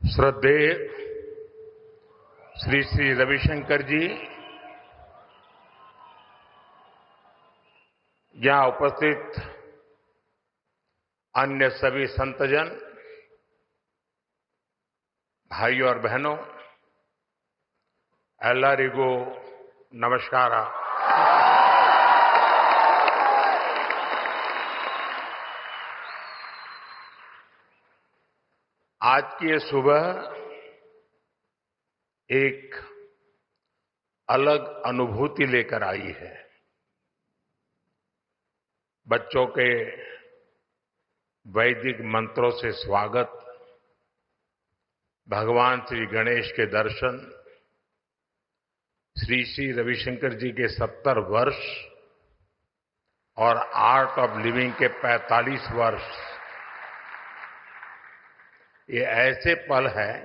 श्रद्धेय श्री श्री रविशंकर जी, यहां उपस्थित अन्य सभी संतजन, भाइयों और बहनों, एल्लारिगो नमस्कार। आज की ये सुबह एक अलग अनुभूति लेकर आई है। बच्चों के वैदिक मंत्रों से स्वागत, भगवान श्री गणेश के दर्शन, श्री श्री रविशंकर जी के 70 वर्ष और आर्ट ऑफ लिविंग के 45 वर्ष, ये ऐसे पल हैं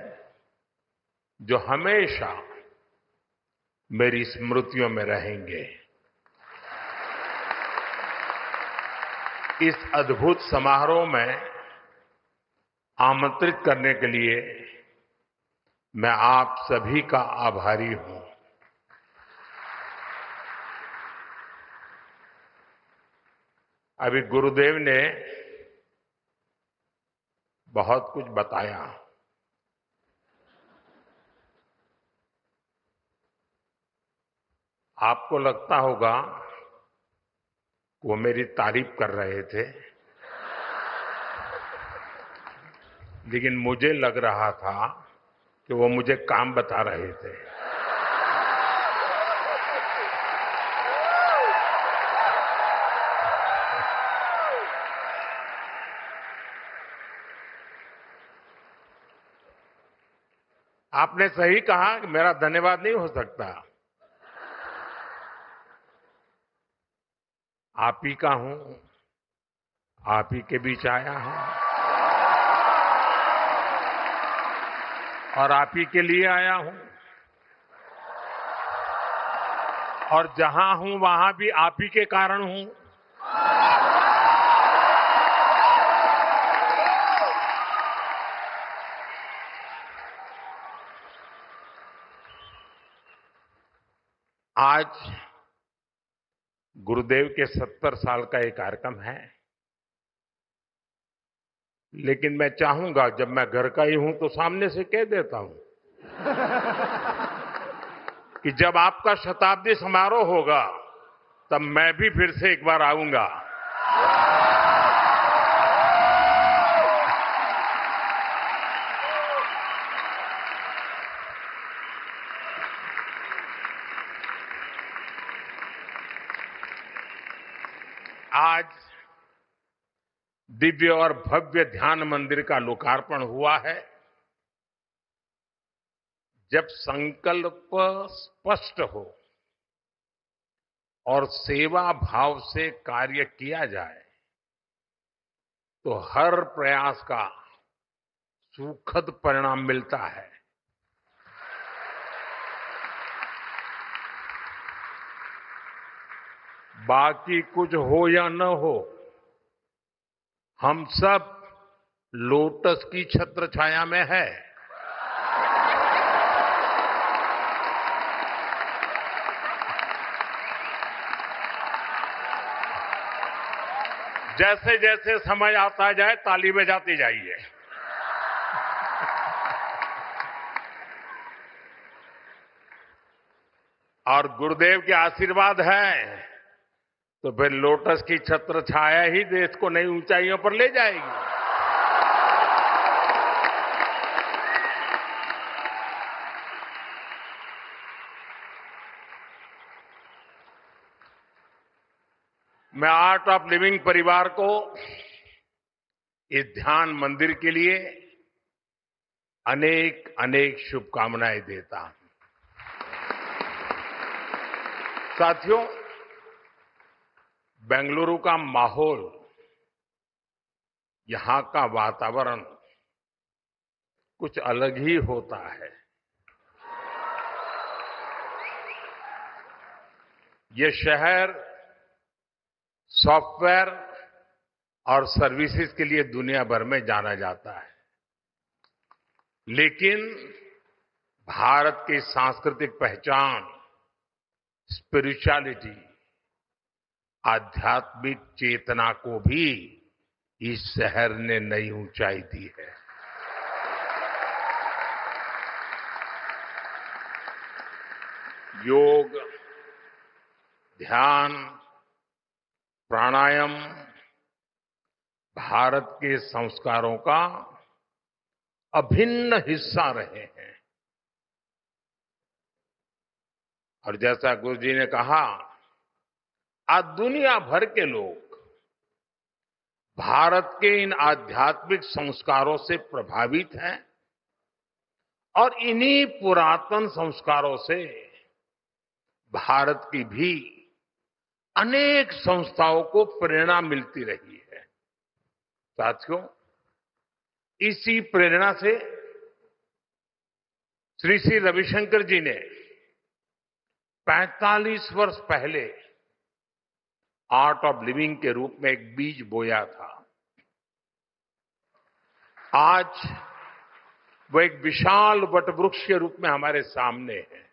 जो हमेशा मेरी स्मृतियों में रहेंगे। इस अद्भुत समारोह में आमंत्रित करने के लिए मैं आप सभी का आभारी हूं। अभी गुरुदेव ने बहुत कुछ बताया। आपको लगता होगा वो मेरी तारीफ कर रहे थे, लेकिन मुझे लग रहा था कि वो मुझे काम बता रहे थे। आपने सही कहा कि मेरा धन्यवाद नहीं हो सकता। आप ही का हूं, आप ही के बीच आया हूं और आप ही के लिए आया हूं, और जहां हूं वहां भी आप ही के कारण हूं। आज गुरुदेव के 70 साल का एक कार्यक्रम है, लेकिन मैं चाहूंगा जब मैं घर का ही हूं तो सामने से कह देता हूं कि जब आपका शताब्दी समारोह होगा तब मैं भी फिर से एक बार आऊंगा। आज दिव्य और भव्य ध्यान मंदिर का लोकार्पण हुआ है। जब संकल्प स्पष्ट हो और सेवा भाव से कार्य किया जाए तो हर प्रयास का सुखद परिणाम मिलता है। बाकी कुछ हो या न हो, हम सब लोटस की छत्र छाया में है। जैसे जैसे समय आता जाए ताली बजाते जाइए। और गुरुदेव के आशीर्वाद है तो फिर लोटस की छत्र छाया ही देश को नई ऊंचाइयों पर ले जाएगी। मैं आर्ट ऑफ लिविंग परिवार को इस ध्यान मंदिर के लिए अनेक अनेक शुभकामनाएं देता हूं। साथियों, बेंगलुरु का माहौल, यहां का वातावरण कुछ अलग ही होता है। ये शहर सॉफ्टवेयर और सर्विसेज के लिए दुनिया भर में जाना जाता है, लेकिन भारत की सांस्कृतिक पहचान, स्पिरिचुअलिटी, आध्यात्मिक चेतना को भी इस शहर ने नई ऊंचाई दी है। योग, ध्यान, प्राणायाम भारत के संस्कारों का अभिन्न हिस्सा रहे हैं। और जैसा गुरु जी ने कहा, आज दुनिया भर के लोग भारत के इन आध्यात्मिक संस्कारों से प्रभावित हैं और इन्हीं पुरातन संस्कारों से भारत की भी अनेक संस्थाओं को प्रेरणा मिलती रही है। साथियों, इसी प्रेरणा से श्री श्री रविशंकर जी ने 45 वर्ष पहले आर्ट ऑफ लिविंग के रूप में एक बीज बोया था। आज वो एक विशाल वटवृक्ष के रूप में हमारे सामने है।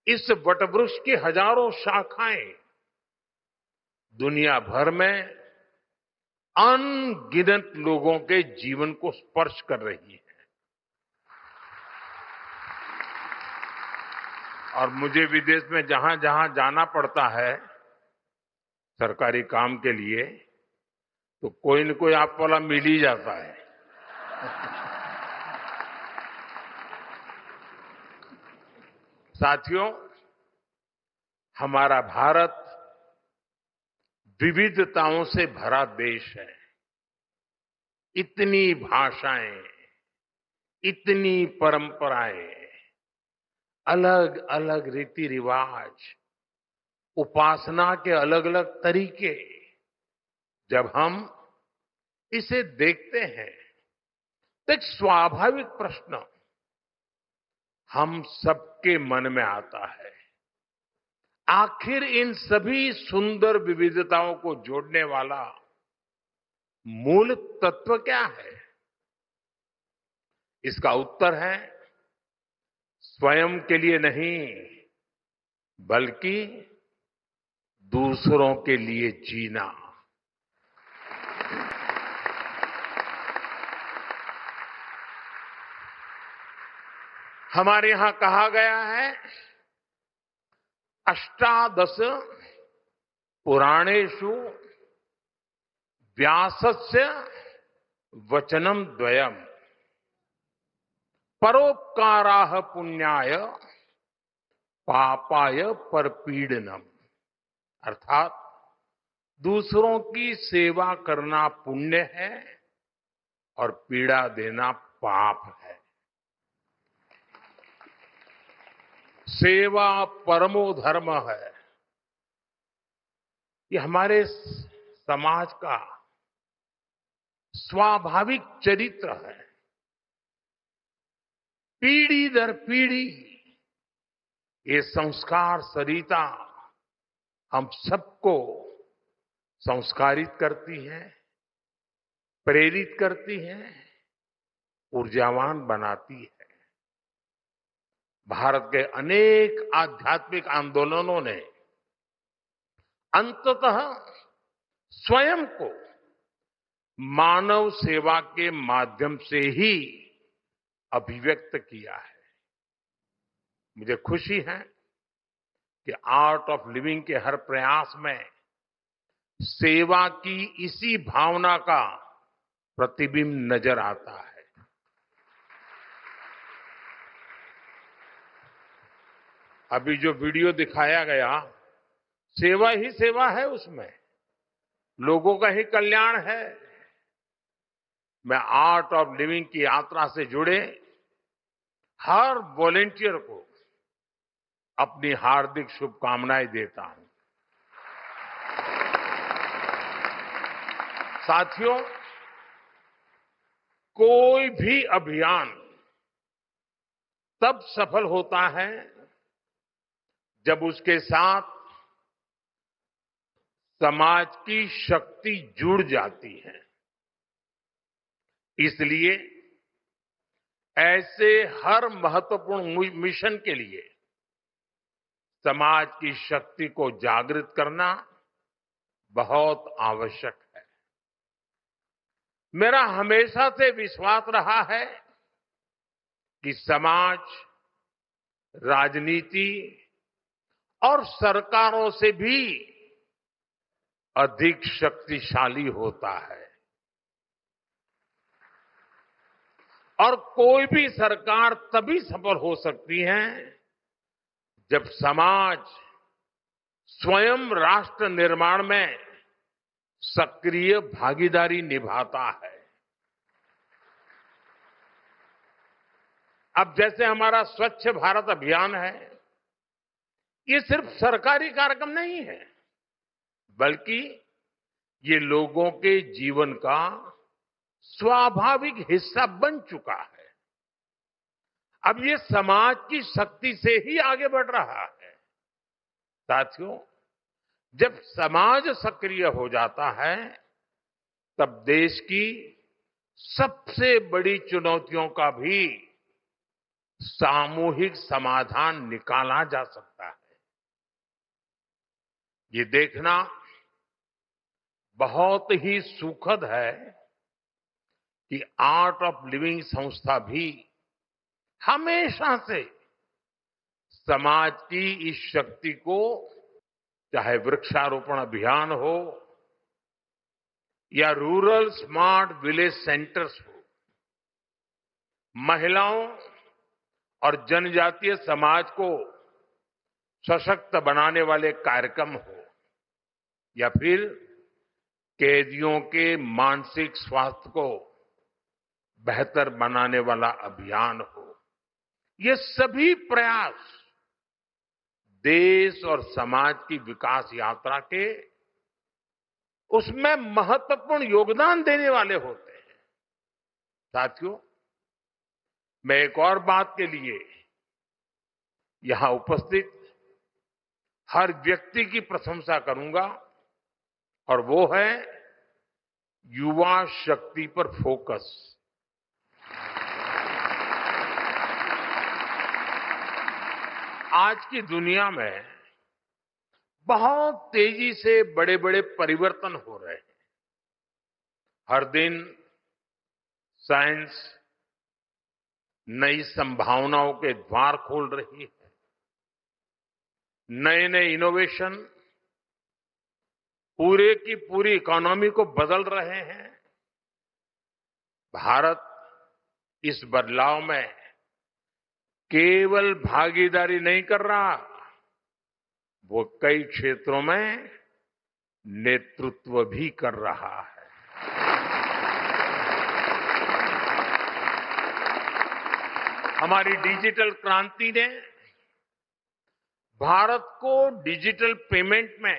इस वटवृक्ष की हजारों शाखाएं दुनिया भर में अनगिनत लोगों के जीवन को स्पर्श कर रही है। और मुझे विदेश में जहां जहां जाना पड़ता है सरकारी काम के लिए, तो कोई न कोई आप वाला मिल ही जाता है। साथियों, हमारा भारत विविधताओं से भरा देश है। इतनी भाषाएं, इतनी परंपराएं, अलग अलग रीति रिवाज, उपासना के अलग अलग तरीके, जब हम इसे देखते हैं तो एक स्वाभाविक प्रश्न हम सबके मन में आता है, आखिर इन सभी सुंदर विविधताओं को जोड़ने वाला मूल तत्व क्या है? इसका उत्तर है स्वयं के लिए नहीं, बल्कि दूसरों के लिए जीना। हमारे यहां कहा गया है, अष्टादश पुराणेषु व्यासस्य वचनम द्वयम परोपकाराः पुण्याय पापाय परपीडनम। अर्थात दूसरों की सेवा करना पुण्य है और पीड़ा देना पाप है। सेवा परमो धर्म है। ये हमारे समाज का स्वाभाविक चरित्र है। पीढ़ी दर पीढ़ी ये संस्कार सरिता हम सबको संस्कारित करती है, प्रेरित करती है, ऊर्जावान बनाती है। भारत के अनेक आध्यात्मिक आंदोलनों ने अंततः स्वयं को मानव सेवा के माध्यम से ही अभिव्यक्त किया है। मुझे खुशी है कि आर्ट ऑफ लिविंग के हर प्रयास में सेवा की इसी भावना का प्रतिबिंब नजर आता है। अभी जो वीडियो दिखाया गया, सेवा ही सेवा है, उसमें लोगों का ही कल्याण है। मैं आर्ट ऑफ लिविंग की यात्रा से जुड़े हर वॉलेंटियर को अपनी हार्दिक शुभकामनाएं देता हूं। साथियों, कोई भी अभियान तब सफल होता है जब उसके साथ समाज की शक्ति जुड़ जाती है। इसलिए ऐसे हर महत्वपूर्ण मिशन के लिए समाज की शक्ति को जागृत करना बहुत आवश्यक है। मेरा हमेशा से विश्वास रहा है कि समाज, राजनीति और सरकारों से भी अधिक शक्तिशाली होता है और कोई भी सरकार तभी सफल हो सकती है जब समाज स्वयं राष्ट्र निर्माण में सक्रिय भागीदारी निभाता है। अब जैसे हमारा स्वच्छ भारत अभियान है, ये सिर्फ सरकारी कार्यक्रम नहीं है, बल्कि ये लोगों के जीवन का स्वाभाविक हिस्सा बन चुका है। अब ये समाज की शक्ति से ही आगे बढ़ रहा है। साथियों, जब समाज सक्रिय हो जाता है, तब देश की सबसे बड़ी चुनौतियों का भी सामूहिक समाधान निकाला जा सकता है। ये देखना बहुत ही सुखद है कि आर्ट ऑफ लिविंग संस्था भी हमेशा से समाज की इस शक्ति को, चाहे वृक्षारोपण अभियान हो या रूरल स्मार्ट विलेज सेंटर्स हो, महिलाओं और जनजातीय समाज को सशक्त बनाने वाले कार्यक्रम हो या फिर कैदियों के मानसिक स्वास्थ्य को बेहतर बनाने वाला अभियान हो, ये सभी प्रयास देश और समाज की विकास यात्रा के उसमें महत्वपूर्ण योगदान देने वाले होते हैं। साथियों, मैं एक और बात के लिए यहां उपस्थित हर व्यक्ति की प्रशंसा करूंगा और वो है युवा शक्ति पर फोकस। आज की दुनिया में बहुत तेजी से बड़े बड़े परिवर्तन हो रहे हैं। हर दिन साइंस नई संभावनाओं के द्वार खोल रही है। नए नए इनोवेशन पूरे की पूरी इकोनॉमी को बदल रहे हैं। भारत इस बदलाव में केवल भागीदारी नहीं कर रहा, वो कई क्षेत्रों में नेतृत्व भी कर रहा है। हमारी डिजिटल क्रांति ने भारत को डिजिटल पेमेंट में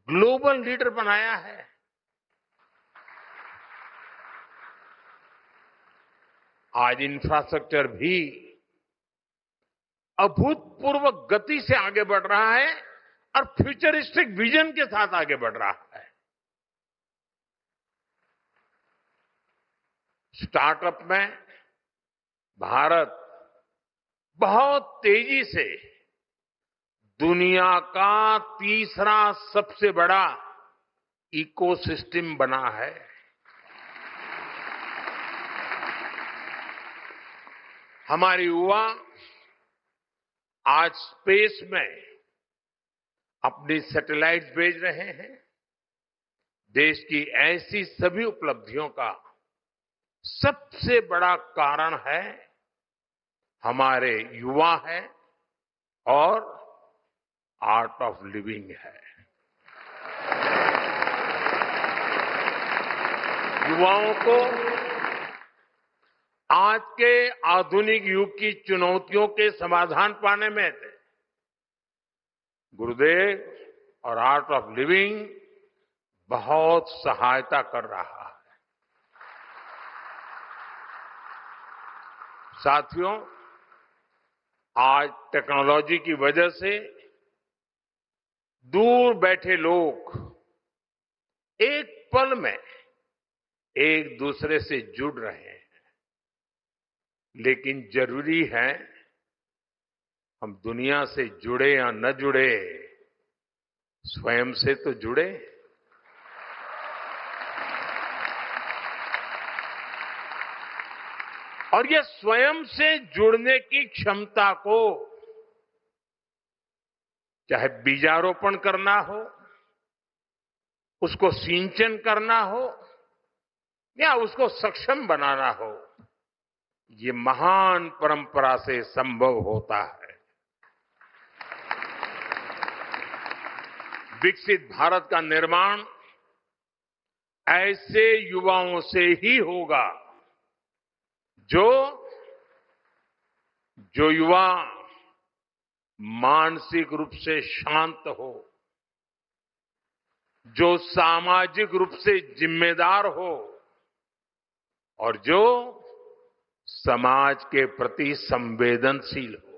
ग्लोबल लीडर बनाया है। आज इंफ्रास्ट्रक्चर भी अभूतपूर्व गति से आगे बढ़ रहा है और फ्यूचरिस्टिक विजन के साथ आगे बढ़ रहा है। स्टार्टअप में भारत बहुत तेजी से दुनिया का तीसरा सबसे बड़ा इकोसिस्टम बना है। हमारे युवा आज स्पेस में अपनी सैटेलाइट्स भेज रहे हैं। देश की ऐसी सभी उपलब्धियों का सबसे बड़ा कारण है हमारे युवा है और आर्ट ऑफ लिविंग है। युवाओं को आज के आधुनिक युग की चुनौतियों के समाधान पाने में गुरुदेव और आर्ट ऑफ लिविंग बहुत सहायता कर रहा है। साथियों, आज टेक्नोलॉजी की वजह से दूर बैठे लोग एक पल में एक दूसरे से जुड़ रहे हैं। लेकिन जरूरी है हम दुनिया से जुड़े या न जुड़े, स्वयं से तो जुड़े। और ये स्वयं से जुड़ने की क्षमता को चाहे बीजारोपण करना हो, उसको सिंचन करना हो या उसको सक्षम बनाना हो, ये महान परंपरा से संभव होता है। विकसित भारत का निर्माण ऐसे युवाओं से ही होगा जो युवा मानसिक रूप से शांत हो, जो सामाजिक रूप से जिम्मेदार हो और जो समाज के प्रति संवेदनशील हो।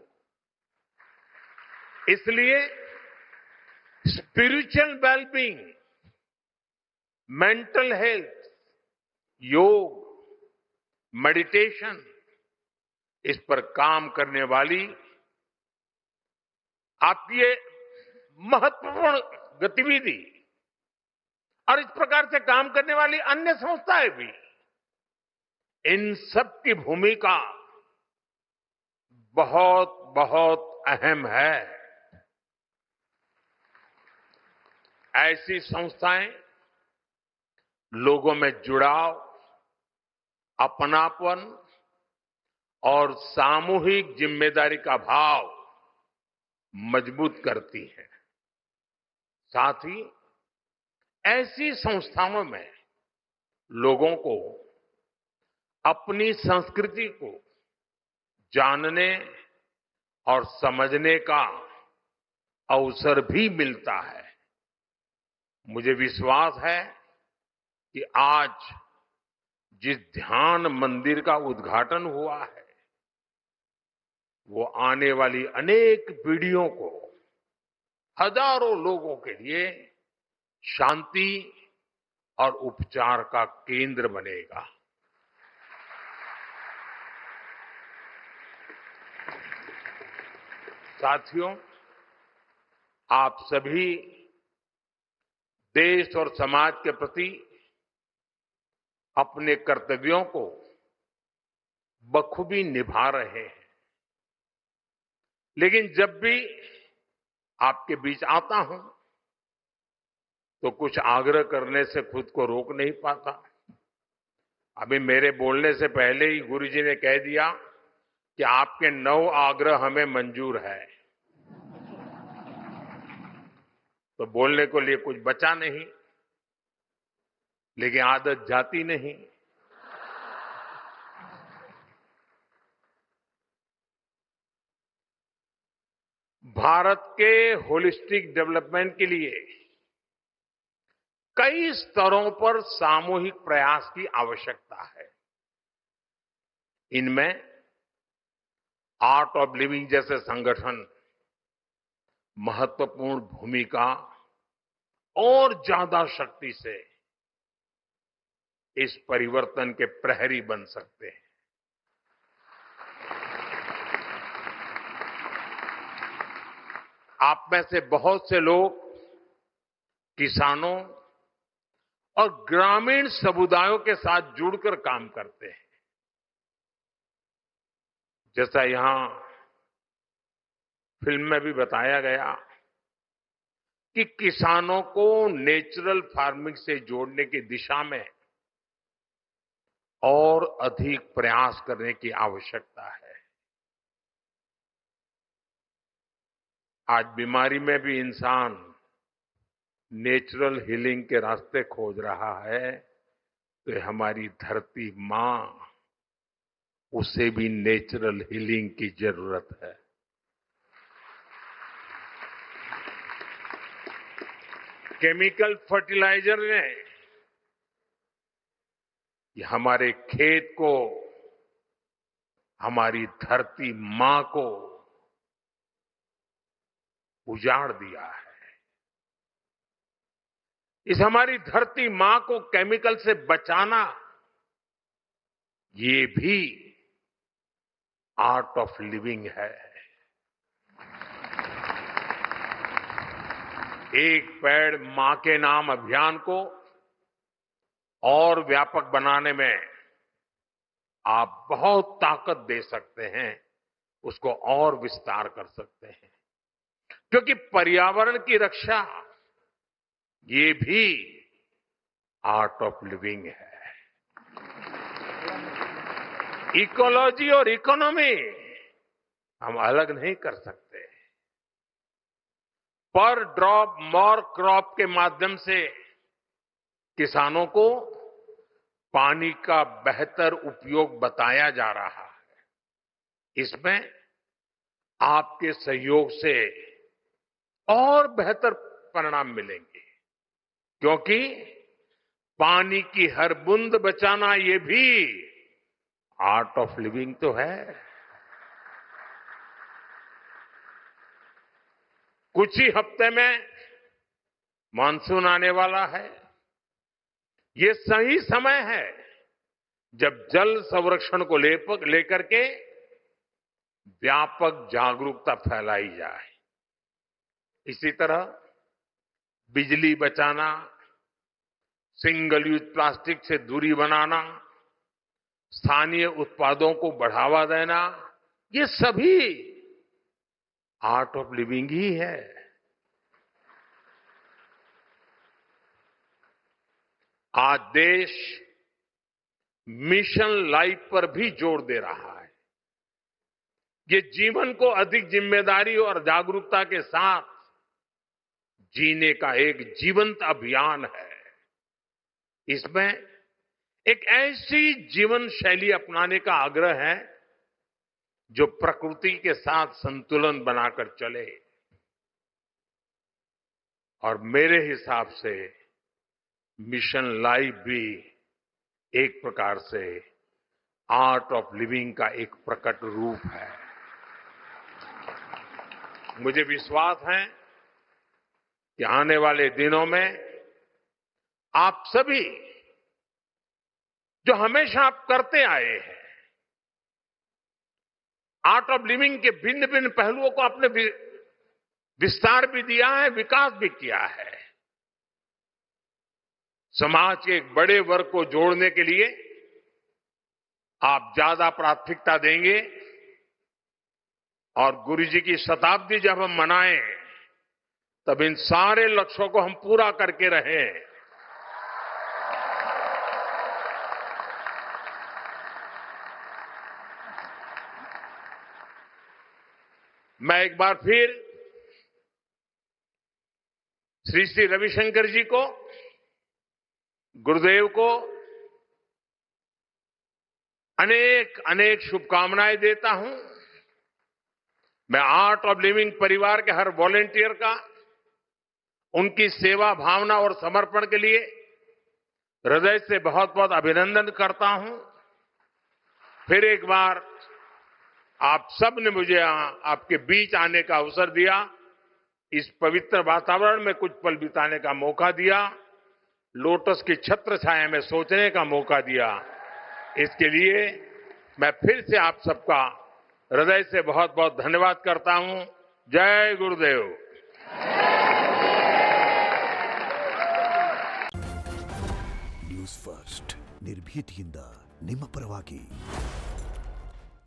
इसलिए स्पिरिचुअल वेलबींग, मेंटल हेल्थ, योग, मेडिटेशन, इस पर काम करने वाली आपकी ये महत्वपूर्ण गतिविधि और इस प्रकार से काम करने वाली अन्य संस्थाएं भी, इन सब की भूमिका बहुत बहुत अहम है। ऐसी संस्थाएं लोगों में जुड़ाव, अपनापन और सामूहिक जिम्मेदारी का भाव मजबूत करती है। साथ ही ऐसी संस्थाओं में लोगों को अपनी संस्कृति को जानने और समझने का अवसर भी मिलता है। मुझे विश्वास है कि आज जिस ध्यान मंदिर का उद्घाटन हुआ है, वो आने वाली अनेक पीढ़ियों को, हजारों लोगों के लिए शांति और उपचार का केंद्र बनेगा। साथियों, आप सभी देश और समाज के प्रति अपने कर्तव्यों को बखूबी निभा रहे हैं। लेकिन जब भी आपके बीच आता हूं तो कुछ आग्रह करने से खुद को रोक नहीं पाता। अभी मेरे बोलने से पहले ही गुरुजी ने कह दिया कि आपके 9 आग्रह हमें मंजूर है, तो बोलने को लिए कुछ बचा नहीं, लेकिन आदत जाती नहीं। भारत के होलिस्टिक डेवलपमेंट के लिए कई स्तरों पर सामूहिक प्रयास की आवश्यकता है। इनमें आर्ट ऑफ लिविंग जैसे संगठन महत्वपूर्ण भूमिका और ज्यादा शक्ति से इस परिवर्तन के प्रहरी बन सकते हैं। आप में से बहुत से लोग किसानों और ग्रामीण समुदायों के साथ जुड़कर काम करते हैं। जैसा यहां फिल्म में भी बताया गया कि किसानों को नेचुरल फार्मिंग से जोड़ने की दिशा में और अधिक प्रयास करने की आवश्यकता है। आज बीमारी में भी इंसान नेचुरल हीलिंग के रास्ते खोज रहा है, तो हमारी धरती मां, उसे भी नेचुरल हीलिंग की जरूरत है। केमिकल फर्टिलाइजर ने ये हमारे खेत को, हमारी धरती मां को उजाड़ दिया है। इस हमारी धरती मां को केमिकल से बचाना, ये भी आर्ट ऑफ लिविंग है। एक पेड़ मां के नाम अभियान को और व्यापक बनाने में आप बहुत ताकत दे सकते हैं, उसको और विस्तार कर सकते हैं, क्योंकि पर्यावरण की रक्षा ये भी आर्ट ऑफ लिविंग है। इकोलॉजी और इकोनॉमी हम अलग नहीं कर सकते। पर ड्रॉप मोर क्रॉप के माध्यम से किसानों को पानी का बेहतर उपयोग बताया जा रहा है। इसमें आपके सहयोग से और बेहतर परिणाम मिलेंगे, क्योंकि पानी की हर बूंद बचाना ये भी आर्ट ऑफ लिविंग तो है। कुछ ही हफ्ते में मानसून आने वाला है। ये सही समय है जब जल संरक्षण को लेकर के व्यापक जागरूकता फैलाई जाए। इसी तरह बिजली बचाना, सिंगल यूज प्लास्टिक से दूरी बनाना, स्थानीय उत्पादों को बढ़ावा देना, ये सभी आर्ट ऑफ लिविंग ही है। आज देश मिशन लाइफ पर भी जोर दे रहा है। ये जीवन को अधिक जिम्मेदारी और जागरूकता के साथ जीने का एक जीवंत अभियान है। इसमें एक ऐसी जीवन शैली अपनाने का आग्रह है जो प्रकृति के साथ संतुलन बनाकर चले। और मेरे हिसाब से मिशन लाइफ भी एक प्रकार से आर्ट ऑफ लिविंग का एक प्रकट रूप है। मुझे विश्वास है कि आने वाले दिनों में आप सभी जो हमेशा आप करते आए हैं, आर्ट ऑफ लिविंग के भिन्न भिन्न पहलुओं को आपने विस्तार भी दिया है, विकास भी किया है। समाज के एक बड़े वर्ग को जोड़ने के लिए आप ज्यादा प्राथमिकता देंगे और गुरुजी की शताब्दी जब हम मनाएं तब इन सारे लक्ष्यों को हम पूरा करके रहें। मैं एक बार फिर श्री श्री रविशंकर जी को, गुरुदेव को अनेक अनेक शुभकामनाएं देता हूं। मैं आर्ट ऑफ लिविंग परिवार के हर वॉलेंटियर का उनकी सेवा भावना और समर्पण के लिए हृदय से बहुत बहुत अभिनंदन करता हूं। फिर एक बार आप सब ने मुझे आपके बीच आने का अवसर दिया, इस पवित्र वातावरण में कुछ पल बिताने का मौका दिया, लोटस की छत्र छाया में सोचने का मौका दिया। इसके लिए मैं फिर से आप सबका हृदय से बहुत बहुत धन्यवाद करता हूं। जय गुरुदेव। न्यूज़ फर्स्ट, निर्भीतिಯಿಂದ ನಿಮ್ಮ ಪರವಾಗಿ।